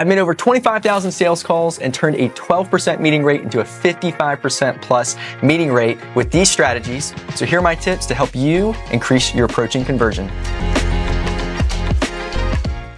I've made over 25,000 sales calls and turned a 12% meeting rate into a 55% plus meeting rate with these strategies. So here are my tips to help you increase your approaching conversion.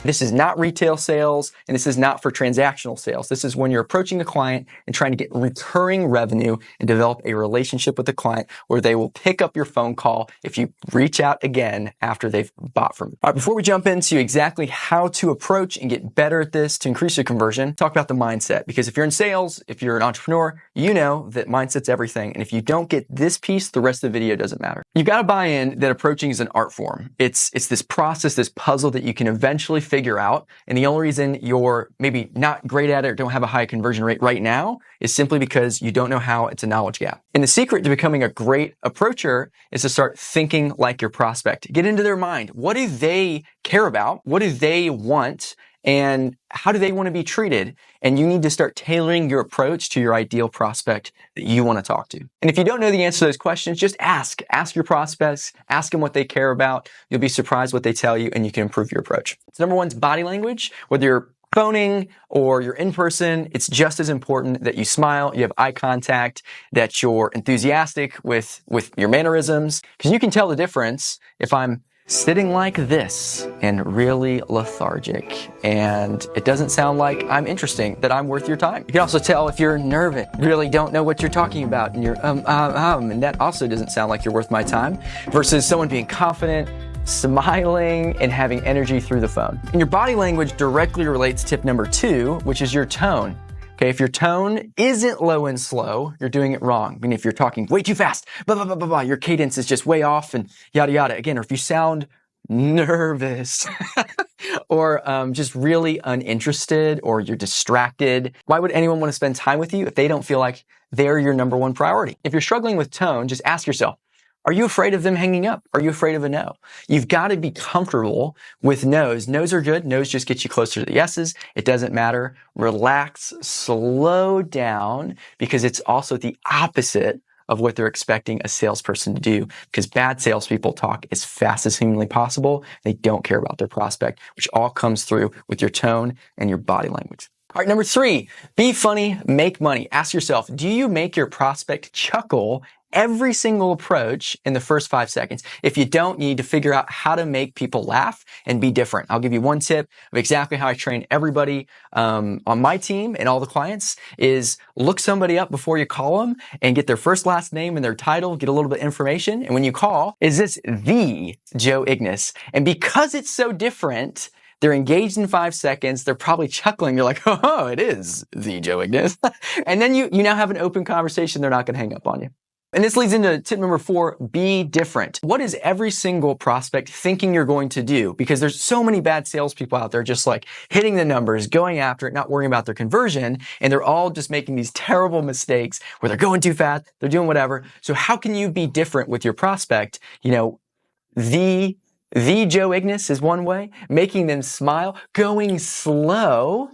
This is not retail sales, and this is not for transactional sales. This is when you're approaching a client and trying to get recurring revenue and develop a relationship with the client where they will pick up your phone call if you reach out again after they've bought from you. All right, before we jump into exactly how to approach and get better at this to increase your conversion, talk about the mindset. Because if you're in sales, if you're an entrepreneur, you know that mindset's everything. And if you don't get this piece, the rest of the video doesn't matter. You've got to buy in that approaching is an art form. It's this process, this puzzle that you can eventually figure out. And the only reason you're maybe not great at it or don't have a high conversion rate right now is simply because you don't know how. It's a knowledge gap. And the secret to becoming a great approacher is to start thinking like your prospect. Get into their mind. What do they care about? What do they want? And how do they want to be treated? And you need to start tailoring your approach to your ideal prospect that you want to talk to. And if you don't know the answer to those questions, just ask. Ask your prospects. Ask them what they care about. You'll be surprised what they tell you, and you can improve your approach. So number one is body language. Whether you're phoning or you're in person, it's just as important that you smile, you have eye contact, that you're enthusiastic with your mannerisms, because you can tell the difference if I'm sitting like this and really lethargic and it doesn't sound like I'm interesting, that I'm worth your time. You can also tell if you're nervous, really don't know what you're talking about, and you're and that also doesn't sound like you're worth my time, versus someone being confident, smiling, and having energy through the phone. And your body language directly relates to tip number 2, which is your tone. Okay, if your tone isn't low and slow, you're doing it wrong. I mean, if you're talking way too fast, blah, blah, blah, blah, blah, your cadence is just way off and yada, yada. Again, or if you sound nervous or just really uninterested, or you're distracted, why would anyone want to spend time with you if they don't feel like they're your number one priority? If you're struggling with tone, just ask yourself, are you afraid of them hanging up? Are you afraid of a no? You've got to be comfortable with no's. No's are good. No's just get you closer to the yeses. It doesn't matter. Relax, slow down, because it's also the opposite of what they're expecting a salesperson to do, because bad salespeople talk as fast as humanly possible. They don't care about their prospect, which all comes through with your tone and your body language. All right, number 3, be funny, make money. Ask yourself, do you make your prospect chuckle every single approach in the first 5 seconds? If you don't, you need to figure out how to make people laugh and be different. I'll give you one tip of exactly how I train everybody on my team and all the clients is look somebody up before you call them and get their first, last name and their title, get a little bit of information. And when you call, is this the Joe Ignis? And because it's so different, they're engaged in 5 seconds. They're probably chuckling. You're like, oh, it is the Joe Ignis. And then you now have an open conversation. They're not going to hang up on you. And this leads into tip number 4, be different. What is every single prospect thinking you're going to do? Because there's so many bad salespeople out there just like hitting the numbers, going after it, not worrying about their conversion. And they're all just making these terrible mistakes where they're going too fast, they're doing whatever. So how can you be different with your prospect? You know, the Joe Ignis is one way. Making them smile, going slow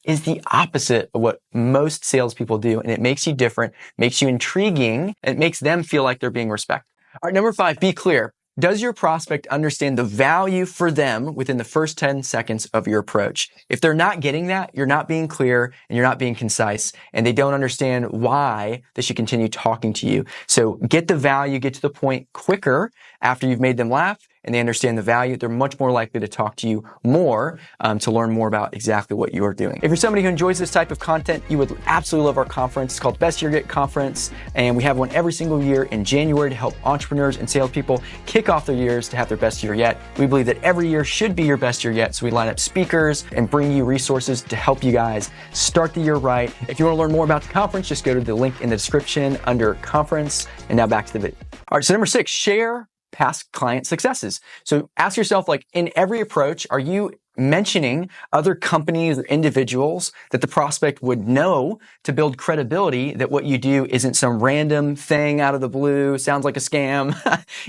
is the opposite of what most salespeople do. And it makes you different, makes you intriguing, and it makes them feel like they're being respected. All right, number 5, be clear. Does your prospect understand the value for them within the first 10 seconds of your approach? If they're not getting that, you're not being clear and you're not being concise, and they don't understand why they should continue talking to you. So get the value, get to the point quicker after you've made them laugh and they understand the value. They're much more likely to talk to you more to learn more about exactly what you are doing. If you're somebody who enjoys this type of content, you would absolutely love our conference. It's called Best Year Yet Conference, and we have one every single year in January to help entrepreneurs and salespeople kick off their years to have their best year yet. We believe that every year should be your best year yet, so we line up speakers and bring you resources to help you guys start the year right. If you want to learn more about the conference, just go to the link in the description under conference. And now back to the video. All right, so number 6, share past client successes. So ask yourself, like in every approach, are you mentioning other companies or individuals that the prospect would know to build credibility that what you do isn't some random thing out of the blue, sounds like a scam,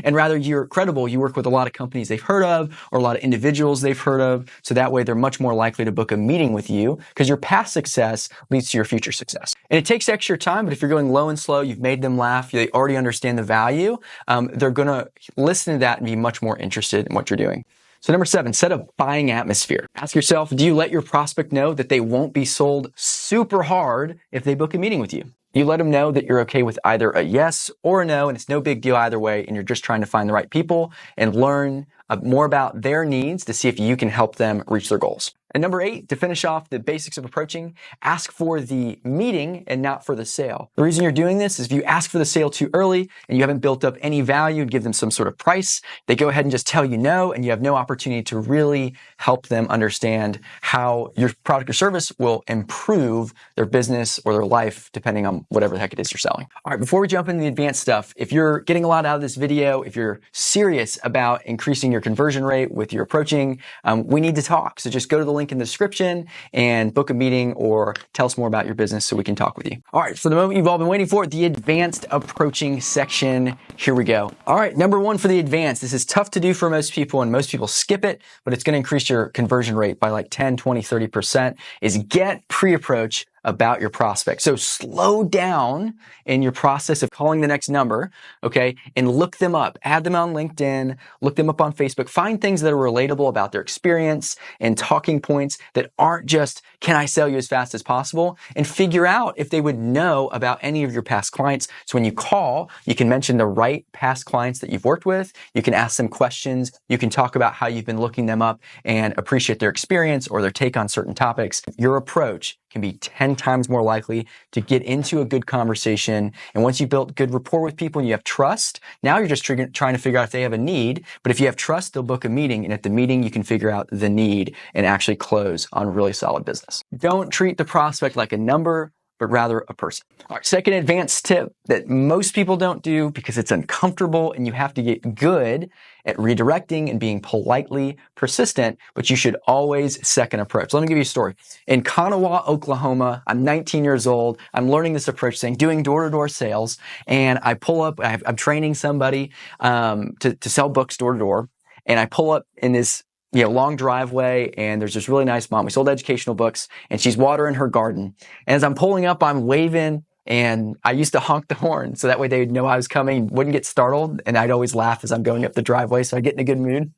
and rather you're credible. You work with a lot of companies they've heard of or a lot of individuals they've heard of. So that way they're much more likely to book a meeting with you because your past success leads to your future success. And it takes extra time, but if you're going low and slow, you've made them laugh, they already understand the value, they're going to listen to that and be much more interested in what you're doing. So number 7, set a buying atmosphere. Ask yourself, do you let your prospect know that they won't be sold super hard if they book a meeting with you? You let them know that you're okay with either a yes or a no, and it's no big deal either way, and you're just trying to find the right people and learn more about their needs to see if you can help them reach their goals. And number 8, to finish off the basics of approaching, ask for the meeting and not for the sale. The reason you're doing this is if you ask for the sale too early and you haven't built up any value and give them some sort of price, they go ahead and just tell you no, and you have no opportunity to really help them understand how your product or service will improve their business or their life, depending on whatever the heck it is you're selling. All right, before we jump into the advanced stuff, if you're getting a lot out of this video, if you're serious about increasing your conversion rate with your approaching, we need to talk. So just go to the link in the description and book a meeting or tell us more about your business so we can talk with you. All right, for the moment you've all been waiting for, the advanced approaching section. Here we go. All right, number 1 for the advanced. This is tough to do for most people and most people skip it, but it's going to increase your conversion rate by like 10, 20, 30%, is get pre-approach about your prospect. So slow down in your process of calling the next number, okay, and look them up. Add them on LinkedIn, look them up on Facebook. Find things that are relatable about their experience and talking points that aren't just, can I sell you as fast as possible? And figure out if they would know about any of your past clients. So when you call, you can mention the right past clients that you've worked with. You can ask them questions. You can talk about how you've been looking them up and appreciate their experience or their take on certain topics. Your approach can be 10 times more likely to get into a good conversation. And once you've built good rapport with people and you have trust, now you're just trying to figure out if they have a need. But if you have trust, they'll book a meeting. And at the meeting, you can figure out the need and actually close on really solid business. Don't treat the prospect like a number, but rather a person. All right, second advanced tip that most people don't do because it's uncomfortable and you have to get good at redirecting and being politely persistent, but you should always second approach. Let me give you a story. In Kanawha, Oklahoma, I'm 19 years old. I'm learning this approach thing, doing door-to-door sales, and I pull up, I'm training somebody to sell books door-to-door, and I pull up in this long driveway, and there's this really nice mom. We sold educational books, and she's watering her garden. And as I'm pulling up, I'm waving, and I used to honk the horn so that way they would know I was coming, wouldn't get startled, and I'd always laugh as I'm going up the driveway, so I get in a good mood.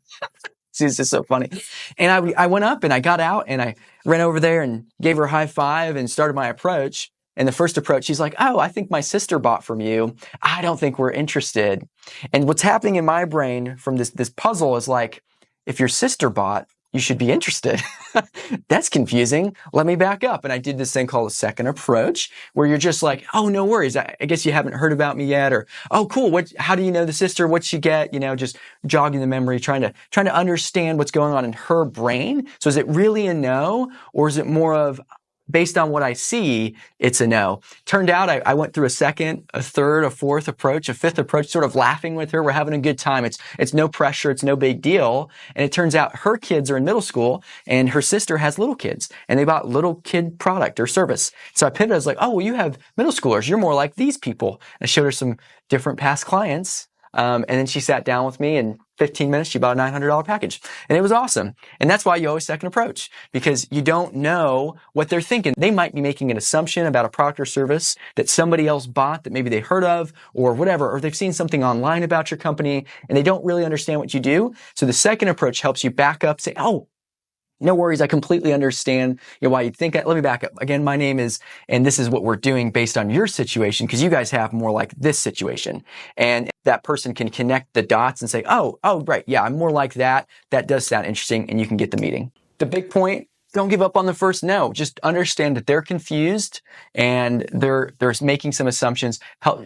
It's just so funny. And I went up, and I got out, and I ran over there and gave her a high five and started my approach. And the first approach, she's like, oh, I think my sister bought from you. I don't think we're interested. And what's happening in my brain from this puzzle is like, if your sister bought, you should be interested. That's confusing. Let me back up. And I did this thing called a second approach where you're just like, oh, no worries. I guess you haven't heard about me yet. Or, oh, cool. How do you know the sister? What'd she get? Just jogging the memory, trying to understand what's going on in her brain. So is it really a no? Or is it more of, based on what I see, it's a no. Turned out I went through a second, a third, a fourth approach, a fifth approach, sort of laughing with her. We're having a good time. It's no pressure. It's no big deal. And it turns out her kids are in middle school and her sister has little kids and they bought little kid product or service. So I pivoted. I was like, oh, well, you have middle schoolers. You're more like these people. And I showed her some different past clients. And then she sat down with me and 15 minutes, she bought a $900 package. And it was awesome. And that's why you always second approach, because you don't know what they're thinking. They might be making an assumption about a product or service that somebody else bought that maybe they heard of or whatever, or they've seen something online about your company and they don't really understand what you do. So the second approach helps you back up, say, oh, no worries. I completely understand why you'd think that. Let me back up. Again, my name is, and this is what we're doing based on your situation, because you guys have more like this situation. And that person can connect the dots and say, oh, right. Yeah, I'm more like that. That does sound interesting. And you can get the meeting. The big point, don't give up on the first no. Just understand that they're confused and they're making some assumptions.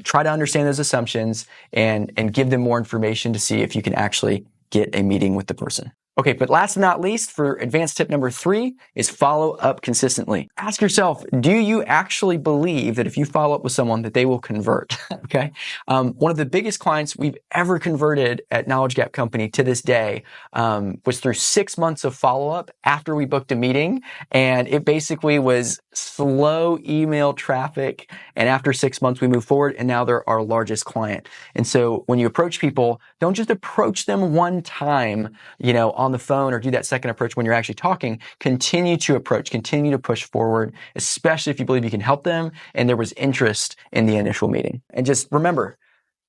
Try to understand those assumptions and give them more information to see if you can actually get a meeting with the person. Okay, but last but not least, for advanced tip number 3 is follow up consistently. Ask yourself, do you actually believe that if you follow up with someone that they will convert? Okay. One of the biggest clients we've ever converted at Knowledge Gap Company to this day was through 6 months of follow-up after we booked a meeting. And it basically was slow email traffic. And after 6 months, we moved forward and now they're our largest client. And so when you approach people, don't just approach them one time, on the phone or do that second approach when you're actually talking. Continue to approach, continue to push forward, especially if you believe you can help them and there was interest in the initial meeting. And just remember,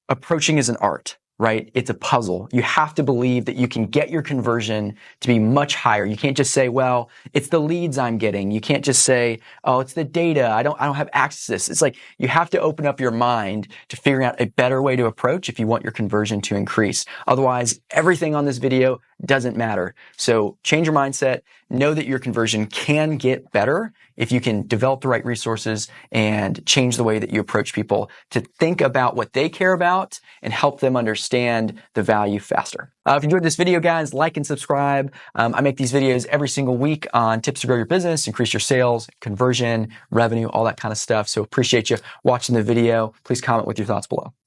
approaching is an art. right? It's a puzzle. You have to believe that you can get your conversion to be much higher. You can't just say, well, it's the leads I'm getting. You can't just say, oh, it's the data. I don't have access to this. It's like you have to open up your mind to figuring out a better way to approach if you want your conversion to increase. Otherwise, everything on this video doesn't matter. So change your mindset. Know that your conversion can get better if you can develop the right resources and change the way that you approach people to think about what they care about and help them understand the value faster. If you enjoyed this video, guys, like and subscribe. I make these videos every single week on tips to grow your business, increase your sales, conversion, revenue, all that kind of stuff. So appreciate you watching the video. Please comment with your thoughts below.